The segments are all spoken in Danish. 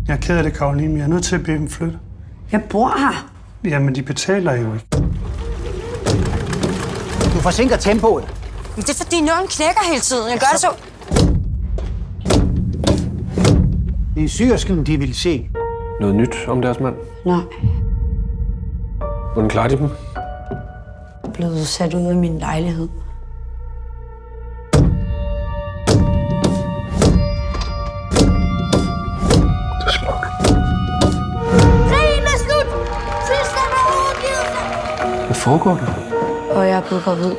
Jeg er ked af det, Karoline, men jeg er nødt til at bede dem flytte. Jeg bor her. Jamen, de betaler jo ikke. Du forsinker tempoet. Men det er fordi nålen knækker hele tiden. Jeg gør det så... Det er syrsken, de vil se. Noget nyt om deres mand? Nej. Hvordan klarer de dem? Jeg er blevet sat ud af min lejlighed. Det er smuk. Krigen er slut! Tyskland har overgivet sig! Hvad foregår der? Og jeg er blevet gravid.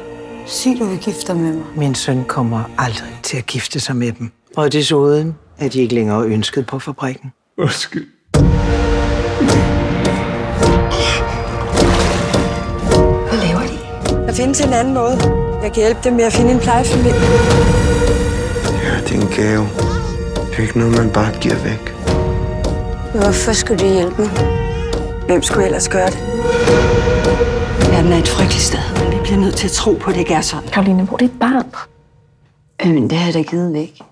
Sig, du vil gifte dig med mig. Min søn kommer aldrig til at gifte sig med dem. Og desuden er de ikke længere ønsket på fabrikken. Undskyld. Hvad laver de? Der findes en anden måde. Jeg kan hjælpe dem med at finde en plejefamilie. Ja, det er en gave. Det er ikke noget, man bare giver væk. Hvorfor skulle de hjælpe mig? Hvem skulle ellers gøre det? Verden er et frygteligt sted, men vi bliver nødt til at tro på, at det ikke er sådan. Karoline, hvor er dit barn? Men det har jeg da givet væk.